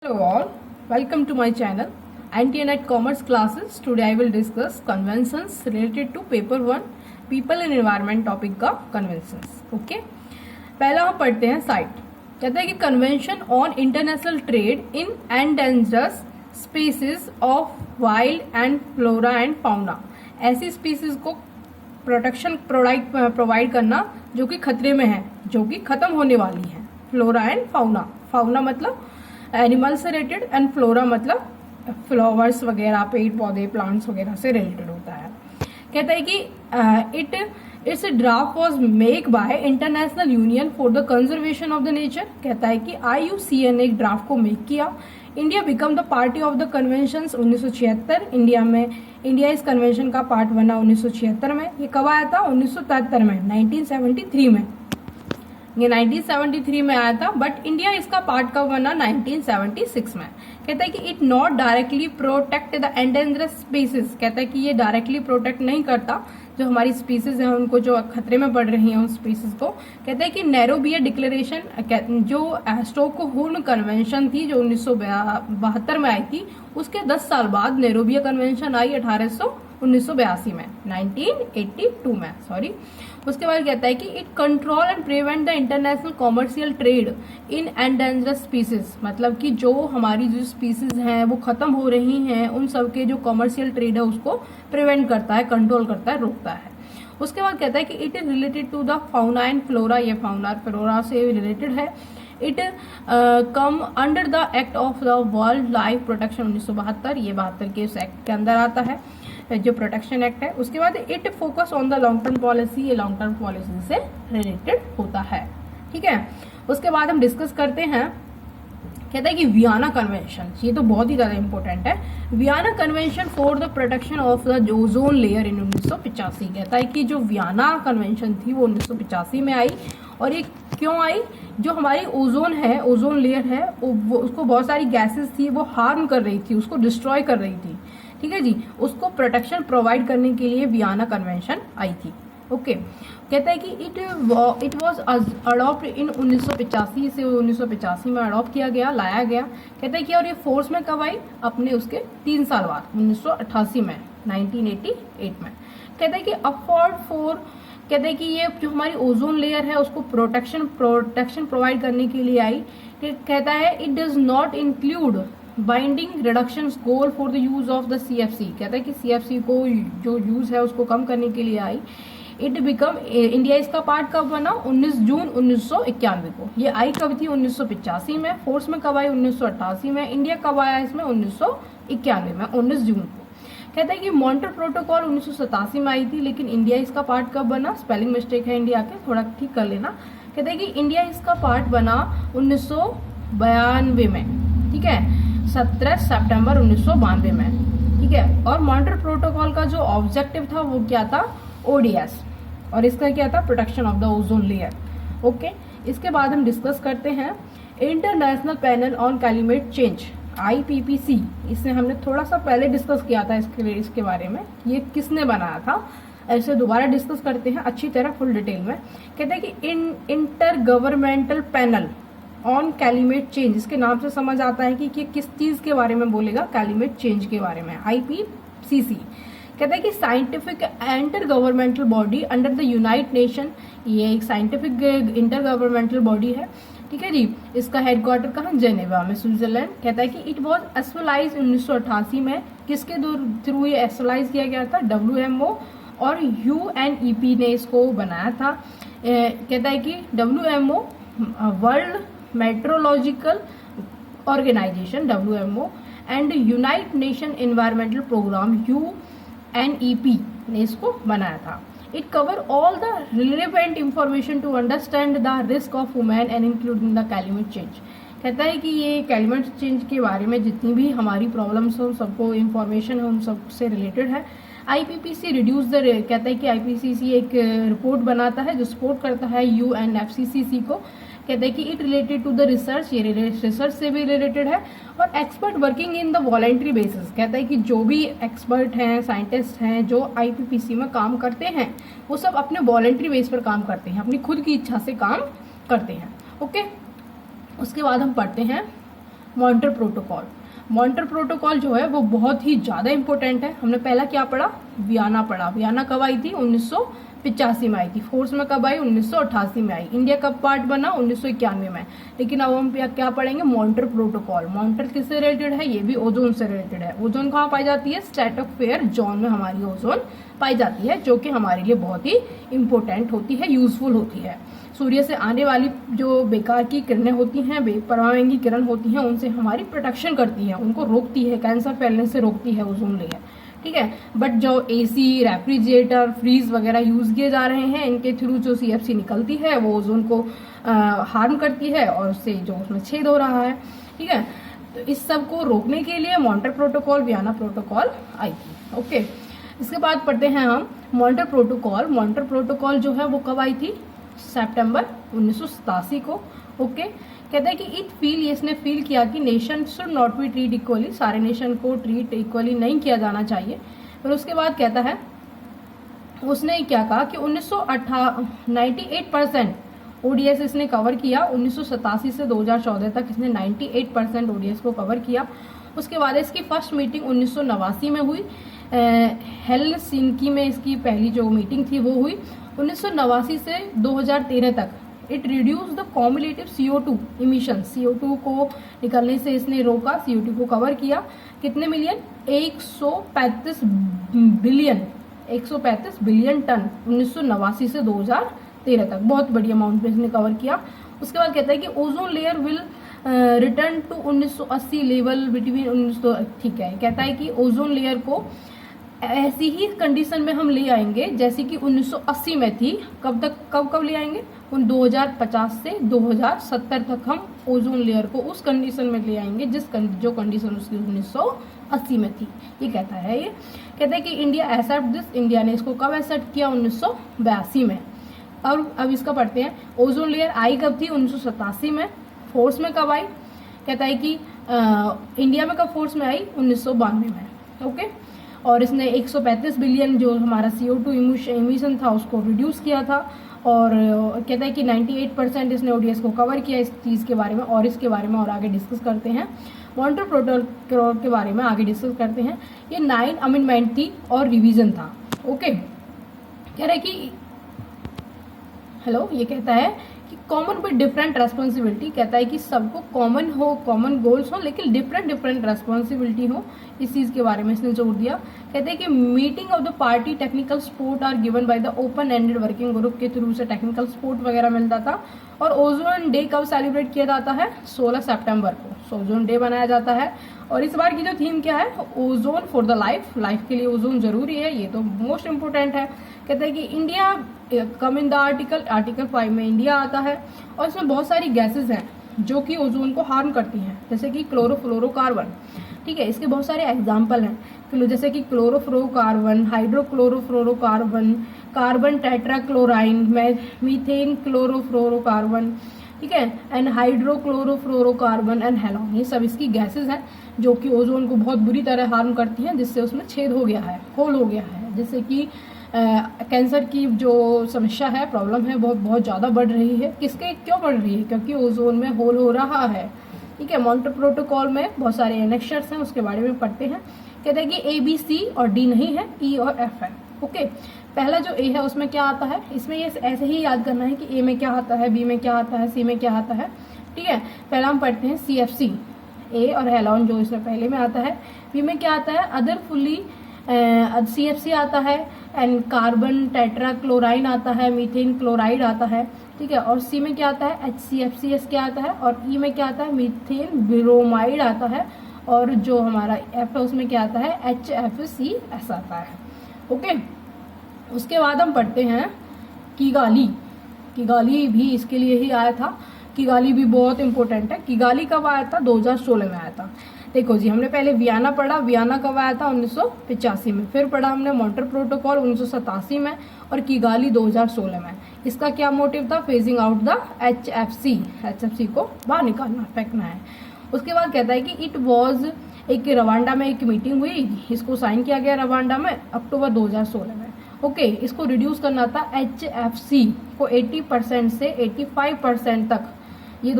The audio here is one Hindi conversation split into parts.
Hello all, welcome to my channel Anti-Net Commerce Classes. Today I will discuss conventions related to paper 1 people and environment topic का conventions. Okay, पहला हम पढ़ते हैं साइट. कहता है कि convention on international trade in endangered species of wild and flora and fauna. ऐसी species को प्रोटेक्शन प्रोवाइड करना जो कि खतरे में है, जो कि खत्म होने वाली है. Flora and fauna. फाउना मतलब एनिमल से रिलेटेड एंड फ्लोरा मतलब फ्लावर्स वगैरह, पेड़ पौधे, प्लांट्स वगैरह से रिलेटेड होता है. कहता है कि it's draft was make bye international union for the conservation of the nature. कहता है कि IUCN ने एक ड्राफ्ट को मेक किया. India become the party of the convention 1976. India इस कन्वेंशन का पार्ट बना 1976 में. ये कब आया था? 1973 में, 1973 में. ये 1973 में आया था, बट इंडिया इसका पार्ट कब बना? 1976 में. कहता है कि it not directly protect the endangered species. कहता है कि ये डायरेक्टली प्रोटेक्ट नहीं करता जो हमारी स्पीसीज है उनको, जो खतरे में पड़ रही हैं उन स्पीसीज को. कहता है कि नैरोबिया डिक्लेरेशन, जो स्टॉकहोल्म कन्वेंशन थी जो 1972 में आई थी, उसके 10 साल बाद नैरोबिया कन्वेंशन आई 1982 में, 1982 में, सॉरी. उसके बाद कहता है कि it control and prevent the international commercial trade in endangered species. मतलब कि जो हमारी जो स्पीसीज हैं वो खत्म हो रही हैं, उन सब के जो कॉमर्शियल ट्रेड है उसको प्रिवेंट करता है, कंट्रोल करता है, रोकता है. उसके बाद कहता है कि it is related to the fauna and flora. ये फाउना और फ्लोरा से रिलेटेड है. It come under the act of the world life protection 1972. ये 72 के उस एक्ट के अंदर आता है जो प्रोटेक्शन एक्ट है. उसके बाद it focus on the long term policy. ये लॉन्ग टर्म पॉलिसी से रिलेटेड होता है. ठीक है. उसके बाद हम डिस्कस करते हैं. कहता है कि वियना कन्वेंशन, ये तो बहुत ही ज्यादा इंपॉर्टेंट है. Vienna convention for the protection of the ozone layer in 1985. कहता है कि जो वियना कन्वेंशन थी वो 1985 में आई. और ये क्यों आई? जो हमारी ओजोन है, ओजोन लेयर है, वो उसको बहुत सारी गैसेस थी, वो हार्म कर रही थी, उसको डिस्ट्रॉय कर रही थी. ठीक है जी. उसको प्रोटेक्शन प्रोवाइड करने के लिए वियना कन्वेंशन आई थी. ओके. कहता है कि इट वाज अडॉप्ट इन 1985 से 1985 में अडॉप्ट किया गया, लाया गया. कहता है कि और ये फोर्स में कब आई? अपने उसके 3 साल बाद 1988 में, 1988 में. कहता है कि अफोर्ड फॉर, कहते हैं कि ये जो हमारी ओजोन लेयर है उसको प्रोटेक्शन प्रोवाइड करने के लिए आई. कहता है it does not include binding reduction goal for the use of the CFC. कहता है कि CFC को जो यूज है उसको कम करने के लिए आई. इट बिकम इंडिया इसका पार्ट कब बना? 19 जून 1991 को. ये आई कब थी? 1985 में. फोर्स में कब आई? 1988 में. इंडिया कब आया इसमें? 1991 में, 19 जून को. कहता है कि मॉन्ट्रियल प्रोटोकॉल 1987 में आई थी, लेकिन इंडिया इसका पार्ट कब बना? स्पेलिंग मिस्टेक है इंडिया के, थोड़ा ठीक कर लेना. कहता है कि इंडिया इसका पार्ट बना 1992 में. ठीक है, 17 सितंबर 1992 में. ठीक है. और मॉन्ट्रियल प्रोटोकॉल का जो ऑब्जेक्टिव था वो क्या था? ODS. और इसका क्या था? Protection of the ozone layer. Okay. इसके बाद हम डिस्कस करते हैं international panel on climate change, IPPC. इसने हमने थोड़ा सा पहले डिस्कस किया था इसके बारे में, ये किसने बनाया था. ऐसे दोबारा डिस्कस करते हैं अच्छी तरह, फुल डिटेल में. कहते हैं कि inter governmental panel on climate change, इसके नाम से समझ आता है कि किस चीज के बारे में बोलेगा? क्लाइमेट चेंज के बारे में. IPCC. कहता है कि scientific inter governmental body under the United nation. ये एक साइंटिफिक इंटर गवर्नमेंटल बॉडी है. ठीक है जी. इसका हेडक्वार्टर कहाँ? जेनेवा में, स्विट्जरलैंड. कहता है कि इट वाज एस्टलाइज 1988 में. किसके थ्रू ये एस्टलाइज किया गया था? WMO और UNEP ने इसको बनाया था. कहता है कि WMO World Meteorological Organization, WMO, and United Nation Environmental Programme UNEP ने इसको बनाया था. It cover all the relevant information to understand the risk of women and including the climate change. कहता है कि ये क्लाइमेट चेंज के बारे में जितनी भी हमारी प्रॉब्लम्स हो, सबको इंफॉर्मेशन है, उन सबसे रिलेटेड है. IPPC रिड्यूस द, कहता है कि IPCC एक रिपोर्ट बनाता है जो सपोर्ट करता है UNFCCC को. कहते हैं कि it related to the research, ये रिसर्च से भी रिलेटेड है. और expert working in the voluntary basis. कहता है कि जो भी एक्सपर्ट हैं, साइंटिस्ट हैं जो IPPC में काम करते हैं, वो सब अपने वॉलंटरी बेस पर काम करते हैं, अपनी खुद की इच्छा से काम करते हैं. ओके. उसके बाद हम पढ़ते हैं मॉन्ट्रियल प्रोटोकॉल। मॉन्ट्रियल प्रोटोकॉल जो है वो बहुत ही ज़्यादा इंपॉर्टेंट है। हमने पहला क्या पढ़ा, वियना पढ़ा। वियना कब आई थी, 1985 में आई थी। फोर्स में कब आई, 1988 में आई। इंडिया कब पार्ट बना, 1991 में। लेकिन अब हम क्या पढ़ेंगे, मॉन्ट्रियल प्रोटोकॉल। मॉन्ट्रियल किससे रिलेटेड है, ये भी ओजोन से रिलेटेड है। ओजोन कहाँ पाई जाती है, स्ट्रेटोस्फेयर जोन में हमारी ओजोन पाई जाती है, जो कि हमारे लिए बहुत ही इंपॉर्टेंट होती है, यूजफुल होती है। सूर्य से आने वाली जो बेकार की किरणें होती हैं, बेपरवाही किरण होती हैं, उनसे हमारी प्रोटेक्शन करती है, उनको रोकती है, कैंसर फैलने से रोकती है ओजोन लेयर। ठीक है, बट जो एसी, रेफ्रिजरेटर, फ्रीज वगैरह यूज किए जा रहे हैं, इनके थ्रू जो सीएफसी निकलती है वो ओजोन को हार्म करती है और उससे जो उसमें छेद हो रहा है। ठीक है, तो इस सब को रोकने के लिए मॉन्ट्रियल प्रोटोकॉल, वियना प्रोटोकॉल आई थी। ओके, इसके बाद पढ़ते हैं हम मॉन्ट्रियल प्रोटोकॉल। मॉन्ट्रियल प्रोटोकॉल जो है वो कब आई थी, सितंबर 1987 को। ओके, कहता है कि इसने फील किया कि nation should not be treat equally, सारे नेशन को ट्रीट इक्वली नहीं किया जाना चाहिए। फिर उसके बाद कहता है, उसने क्या कहा कि 98% ओडीएस इसने कवर किया। 1987 से 2014 तक इसने 98% ओडीएस को कवर किया। उसके बाद इसकी फर्स्ट मीटिंग 1989 में हुई। हेलसिंकी में इसकी पहली जो मीटिंग थी वो हुई। 1989 से 2013 तक it reduce the cumulative CO2 emission. CO2 को निकलने से इसने रोका, CO2 को कवर किया। कितने मिलियन, 135 बिलियन टन 1989 से 2013 तक, बहुत बड़ी अमाउंट में इसने कवर किया। उसके बाद कहता है कि ozone layer will return to 1980 level between 1900। ठीक है, कहता है कि ओजोन लेयर को ऐसी ही कंडीशन में हम ले आएंगे जैसे कि 1980 में थी। कब ले आएंगे, उन 2050 से 2070 तक हम ओजोन लेयर को उस कंडीशन में ले आएंगे जो कंडीशन उसकी 1980 में थी। ये कहता है। ये कहता है कि इंडिया एक्सेप्ट दिस, इंडिया ने इसको कब एक्सेप्ट किया, 1982 में। और अब इसका पढ़ते हैं, ओजोन लेयर आई कब थी, 1987 में। फोर्स में कब आई, कहता है कि इंडिया में कब फोर्स में आई, 1992 में। ओके, और इसने 135 बिलियन जो हमारा CO2 इमिशन था उसको रिड्यूस किया था। और कहता है कि 98% इसने ओडीएस को कवर किया इस चीज़ के बारे में। और इसके बारे में और आगे डिस्कस करते हैं, मॉन्ट्रियल प्रोटोकॉल के बारे में आगे डिस्कस करते हैं। ये 9 अमेंडमेंट थी और रिवीजन था। ओके, कह रहा है कि ये कहता है कि कॉमन विद डिफरेंट रेस्पॉन्सिबिलिटी। कहता है कि सबको कॉमन हो, कॉमन गोल्स हो, लेकिन डिफरेंट रेस्पॉन्सिबिलिटी हो। इस चीज़ के बारे में इसने जोर दिया। कहते हैं कि meeting of the party technical support are given by the open ended working group के थ्रू से टेक्निकल सपोर्ट वगैरह मिलता था। और ओजोन डे कब सेलिब्रेट किया जाता है, 16 सितंबर को ओजोन डे मनाया जाता है। और इस बार की जो थीम क्या है, ozone for the life, life के लिए ओजोन जरूरी है, ये तो मोस्ट इंपोर्टेंट है। कहते हैं कि India come in the article 5 में इंडिया आता है। और इसमें बहुत सारी गैसेस हैं जो कि ओजोन को हार्म करती हैं, जैसे कि क्लोरोफ्लोरोकार्बन। ठीक है, इसके बहुत सारे एग्जाम्पल हैं, जैसे कि chlorofluorocarbon, hydrochlorofluorocarbon, carbon tetrachlorine, methane chlorofluorocarbon. ठीक है, एंड हाइड्रोक्लोरोफ्लोरोकार्बन एंड हेलोन। ये सब इसकी गैसेस हैं जो कि ओजोन को बहुत बुरी तरह हार्म करती हैं, जिससे उसमें छेद हो गया है, होल हो गया है, जिससे कि कैंसर की जो समस्या है, प्रॉब्लम है, बहुत ज़्यादा बढ़ रही है। क्यों बढ़ रही है, क्योंकि ओजोन में होल हो रहा है। ठीक है, मॉन्ट्रियल प्रोटोकॉल में बहुत सारे एनेक्सर्स हैं, उसके बारे में पढ़ते हैं। कहते हैं कि A, B, C और D नहीं है, E और F है। ओके, पहला जो A है उसमें क्या आता है, इसमें ये ऐसे ही याद करना है कि A में क्या आता है, B में क्या आता है, C में क्या आता है। ठीक है, पहला हम पढ़ते हैं CFC, A और हेलोन जो इसमें पहले में आता है। B में क्या आता है, अदर फुल्ली CFC आता है, एंड कार्बन टेट्राक्लोराइन आता है, मीथेन क्लोराइड आता है। ठीक है, और C में क्या आता है, HCFCS क्या आता है, और E में क्या आता है, मीथेन ब्रोमाइड आता है। और जो हमारा F है उसमें क्या आता है, HFCS आता है। ओके, उसके बाद हम पढ़ते हैं किगाली भी इसके लिए ही आया था। किगाली भी बहुत इंपॉर्टेंट है। किगाली कब आया था, 2016 में आया था। देखो जी, हमने पहले वियना पढ़ा, वियना कब आया था, 1985 में। फिर पढ़ा हमने मॉन्ट्रियल प्रोटोकॉल 1987 में, और किगाली 2016 में। इसका क्या मोटिव था, फेजिंग आउट द HFC को बाहर निकालना, फेंकना है। उसके बाद कहता है कि इट वॉज, एक रवांडा में एक मीटिंग हुई, इसको साइन किया गया रवांडा में अक्टूबर 2016 में। ओके, इसको रिड्यूस करना था HFC को 80% से 85% तक ये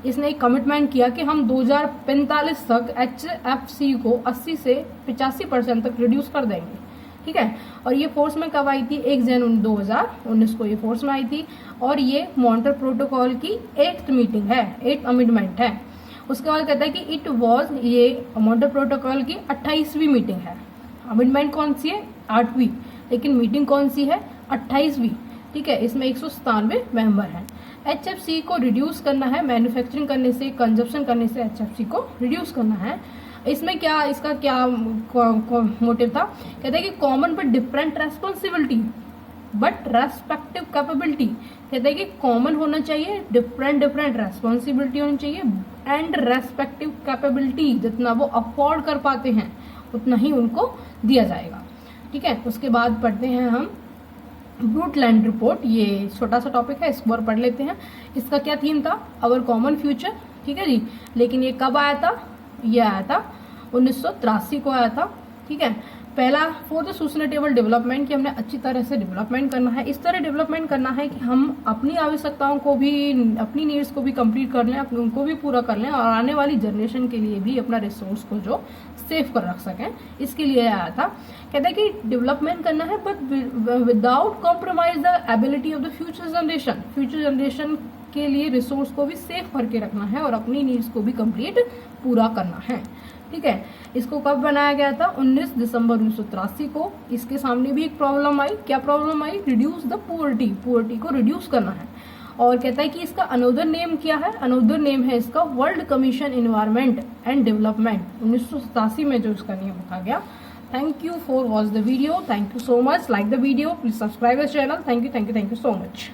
इसने एक कमिटमेंट किया कि हम 2045 तक HFC को 80 से 85% तक रिड्यूस कर देंगे, ठीक है। और ये फोर्स में कब आई थी? 1 जनवरी 2019 को ये फोर्स में आई थी। और ये मॉन्ट्रियल प्रोटोकॉल की 8th मीटिंग है, 8th अमेंडमेंट है। उसके बाद कहता है कि इट वॉज, ये मॉन्ट्रियल प्रोटोकॉल की 28वीं मीटिंग है। अमेंडमेंट कौन सी है? 8वीं, लेकिन मीटिंग कौन सी है? 28वीं, ठीक है। इसमें 197 मेंबर हैं। HFC को रिड्यूस करना है, मैन्युफैक्चरिंग करने से, कंजप्शन करने से HFC को रिड्यूस करना है। इसमें क्या, इसका क्या मोटिव था? कहते हैं कि common but different responsibility but respective capability. कहते हैं कि कॉमन होना चाहिए, डिफरेंट रेस्पॉन्सिबिलिटी होनी चाहिए एंड रेस्पेक्टिव कैपेबिलिटी, जितना वो अफोर्ड कर पाते हैं उतना ही उनको दिया जाएगा, ठीक है। उसके बाद पढ़ते हैं हम ब्रूटलैंड रिपोर्ट। ये छोटा सा टॉपिक है, इसको बार पढ़ लेते हैं। इसका क्या थीम था? अवर कॉमन फ्यूचर, ठीक है जी। लेकिन ये कब आया था? ये आया था 1983 को आया था, ठीक है। पहला, फॉर द सस्टेनेबल डेवलपमेंट, कि हमने अच्छी तरह से डेवलपमेंट करना है। इस तरह डेवलपमेंट करना है कि हम अपनी आवश्यकताओं को भी, अपनी नीड्स को भी कंप्लीट कर लें, उनको भी पूरा कर लें, और आने वाली जनरेशन के लिए भी अपना रिसोर्स को जो सेव कर रख सकें, इसके लिए आया था। कहता है कि डेवलपमेंट करना है but without compromise the ability of the future generation के लिए रिसोर्स को भी सेव करके रखना है और अपनी नीड्स को भी कंप्लीट पूरा करना है, ठीक है। इसको कब बनाया गया था? 19 दिसंबर 1983 को। इसके सामने भी एक प्रॉब्लम आई। क्या problem I? Reduce the poverty को रिड्यूस करना है। और कहता है कि इसका अनोदर नेम क्या है? अनोदर नेम है इसका world commission environment and development. 1987 में जो इसका नियम रखा गया। Thank you for watch the video. Thank you so much. Like the video, please subscribe the channel. Thank you so much.